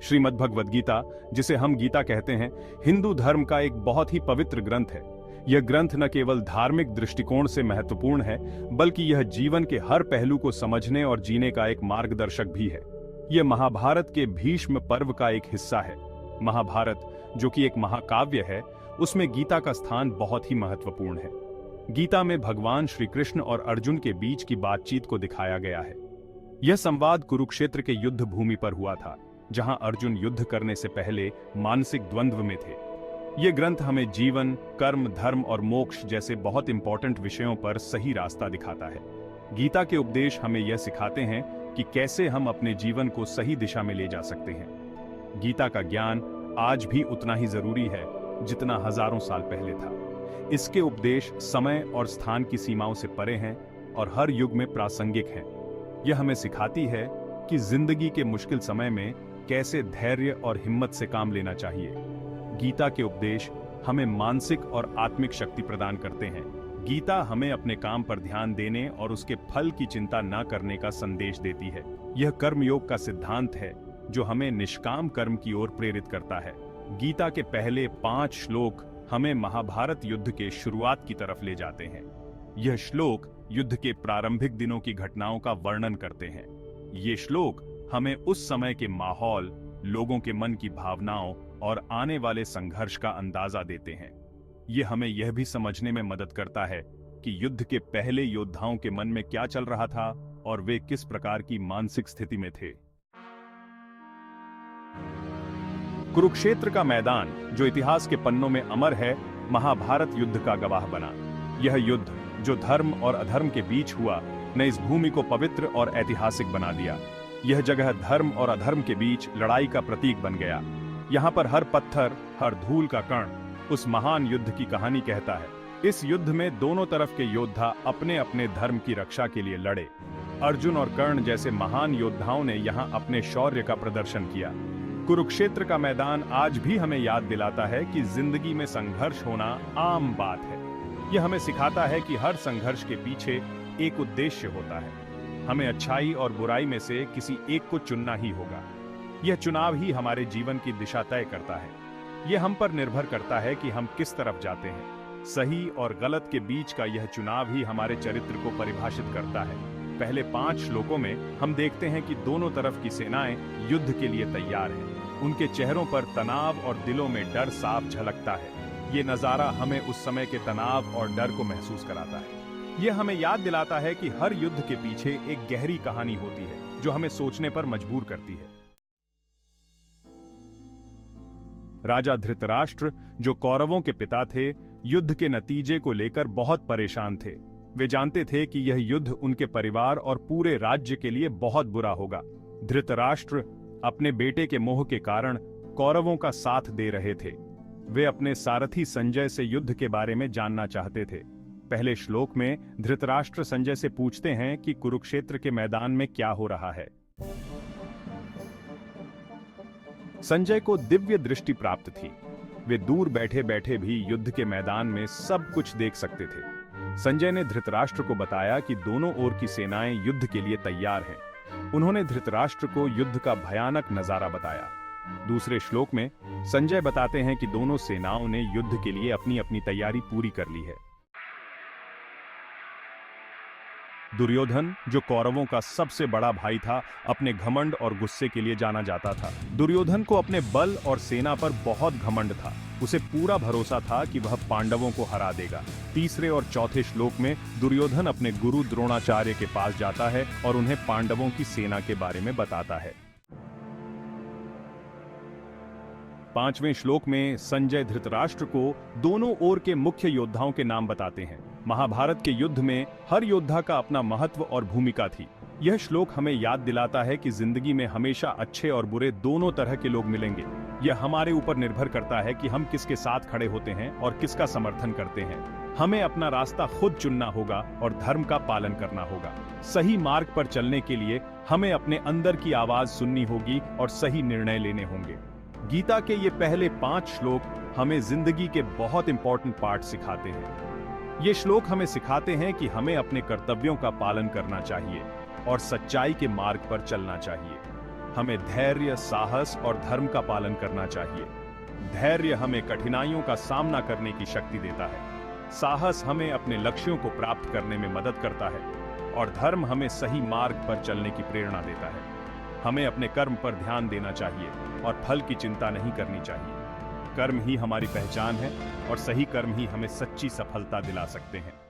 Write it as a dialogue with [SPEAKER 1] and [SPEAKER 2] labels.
[SPEAKER 1] श्रीमद् भगवद गीता, जिसे हम गीता कहते हैं, हिंदू धर्म का एक बहुत ही पवित्र ग्रंथ है। यह ग्रंथ न केवल धार्मिक दृष्टिकोण से महत्वपूर्ण है, बल्कि यह जीवन के हर पहलू को समझने और जीने का एक मार्गदर्शक भी है। यह महाभारत के भीष्म पर्व का एक हिस्सा है। महाभारत, जो कि एक महाकाव्य है, उसमें गीता का स्थान बहुत ही महत्वपूर्ण है। गीता में भगवान श्री कृष्ण और अर्जुन के बीच की बातचीत को दिखाया गया है। यह संवाद कुरुक्षेत्र के युद्ध भूमि पर हुआ था, जहां अर्जुन युद्ध करने से पहले मानसिक द्वंद्व में थे। यह ग्रंथ हमें जीवन, कर्म, धर्म और मोक्ष जैसे बहुत इंपॉर्टेंट विषयों पर सही रास्ता दिखाता है। गीता के उपदेश हमें यह सिखाते हैं कि कैसे हम अपने जीवन को सही दिशा में ले जा सकते हैं। गीता का ज्ञान आज भी उतना ही जरूरी है जितना हजारों साल पहले था। इसके उपदेश समय और स्थान की सीमाओं से परे हैं और हर युग में प्रासंगिक हैं। यह हमें सिखाती है कि जिंदगी के मुश्किल समय में कैसे धैर्य और हिम्मत से काम लेना चाहिए। गीता के उपदेश हमें मानसिक और आत्मिक शक्ति प्रदान करते हैं। गीता हमें अपने काम पर ध्यान देने और उसके फल की चिंता न करने का संदेश देती है। यह कर्मयोग का सिद्धांत है, जो हमें निष्काम कर्म की ओर प्रेरित करता है। गीता के पहले 5 श्लोक हमें महाभारत युद्ध के शुरुआत की तरफ ले जाते हैं। यह श्लोक युद्ध के प्रारंभिक दिनों की घटनाओं का वर्णन करते हैं। ये श्लोक हमें उस समय के माहौल, लोगों के मन की भावनाओं और आने वाले संघर्ष का अंदाजा देते हैं। ये हमें यह भी समझने में मदद करता है कि युद्ध के पहले योद्धाओं के मन में क्या चल रहा था और वे किस प्रकार की मानसिक स्थिति में थे। कुरुक्षेत्र का मैदान, जो इतिहास के पन्नों में अमर है, महाभारत युद्ध का गवाह बना। यह युद्ध, जो धर्म और अधर्म के बीच हुआ, ने इस भूमि को पवित्र और ऐतिहासिक बना दिया। यह जगह धर्म और अधर्म के बीच लड़ाई का प्रतीक बन गया। यहाँ पर हर पत्थर, हर धूल का कण उस महान युद्ध की कहानी कहता है। इस युद्ध में दोनों तरफ के योद्धा अपने अपने धर्म की रक्षा के लिए लड़े। अर्जुन और कर्ण जैसे महान योद्धाओं ने यहाँ अपने शौर्य का प्रदर्शन किया। कुरुक्षेत्र का मैदान आज भी हमें याद दिलाता है कि जिंदगी में संघर्ष होना आम बात है। यह हमें सिखाता है कि हर संघर्ष के पीछे एक उद्देश्य होता है। हमें अच्छाई और बुराई में से किसी एक को चुनना ही होगा। यह चुनाव ही हमारे जीवन की दिशा तय करता है। यह हम पर निर्भर करता है कि हम किस तरफ जाते हैं। सही और गलत के बीच का यह चुनाव ही हमारे चरित्र को परिभाषित करता है। पहले 5 श्लोकों में हम देखते हैं कि दोनों तरफ की सेनाएं युद्ध के लिए तैयार हैं। उनके चेहरों पर तनाव और दिलों में डर साफ झलकता है। ये नजारा हमें उस समय के तनाव और डर को महसूस कराता है। यह हमें याद दिलाता है कि हर युद्ध के पीछे एक गहरी कहानी होती है, जो हमें सोचने पर मजबूर करती है। राजा धृतराष्ट्र, जो कौरवों के पिता थे, युद्ध के नतीजे को लेकर बहुत परेशान थे। वे जानते थे कि यह युद्ध उनके परिवार और पूरे राज्य के लिए बहुत बुरा होगा। धृतराष्ट्र अपने बेटे के मोह के कारण कौरवों का साथ दे रहे थे। वे अपने सारथी संजय से युद्ध के बारे में जानना चाहते थे। पहले श्लोक में धृतराष्ट्र संजय से पूछते हैं कि कुरुक्षेत्र के मैदान में क्या हो रहा है। संजय को दिव्य दृष्टि प्राप्त थी। वे दूर बैठे बैठे भी युद्ध के मैदान में सब कुछ देख सकते थे। संजय ने धृतराष्ट्र को बताया कि दोनों ओर की सेनाएं युद्ध के लिए तैयार हैं। उन्होंने धृतराष्ट्र को युद्ध का भयानक नजारा बताया। दूसरे श्लोक में संजय बताते हैं कि दोनों सेनाओं ने युद्ध के लिए अपनी अपनी तैयारी पूरी कर ली है। दुर्योधन, जो कौरवों का सबसे बड़ा भाई था, अपने घमंड और गुस्से के लिए जाना जाता था। दुर्योधन को अपने बल और सेना पर बहुत घमंड था। उसे पूरा भरोसा था कि वह पांडवों को हरा देगा। तीसरे और चौथे श्लोक में दुर्योधन अपने गुरु द्रोणाचार्य के पास जाता है और उन्हें पांडवों की सेना के बारे में बताता है। 5वें श्लोक में संजय धृतराष्ट्र को दोनों ओर के मुख्य योद्धाओं के नाम बताते हैं। महाभारत के युद्ध में हर योद्धा का अपना महत्व और भूमिका थी। यह श्लोक हमें याद दिलाता है कि जिंदगी में हमेशा अच्छे और बुरे दोनों तरह के लोग मिलेंगे। यह हमारे ऊपर निर्भर करता है कि हम किसके साथ खड़े होते हैं और किसका समर्थन करते हैं। हमें अपना रास्ता खुद चुनना होगा और धर्म का पालन करना होगा। सही मार्ग पर चलने के लिए हमें अपने अंदर की आवाज सुननी होगी और सही निर्णय लेने होंगे। गीता के ये पहले 5 श्लोक हमें जिंदगी के बहुत इंपॉर्टेंट पार्ट सिखाते हैं। ये श्लोक हमें सिखाते हैं कि हमें अपने कर्तव्यों का पालन करना चाहिए और सच्चाई के मार्ग पर चलना चाहिए। हमें धैर्य, साहस और धर्म का पालन करना चाहिए। धैर्य हमें कठिनाइयों का सामना करने की शक्ति देता है। साहस हमें अपने लक्ष्यों को प्राप्त करने में मदद करता है और धर्म हमें सही मार्ग पर चलने की प्रेरणा देता है। हमें अपने कर्म पर ध्यान देना चाहिए और फल की चिंता नहीं करनी चाहिए। कर्म ही हमारी पहचान है और सही कर्म ही हमें सच्ची सफलता दिला सकते हैं।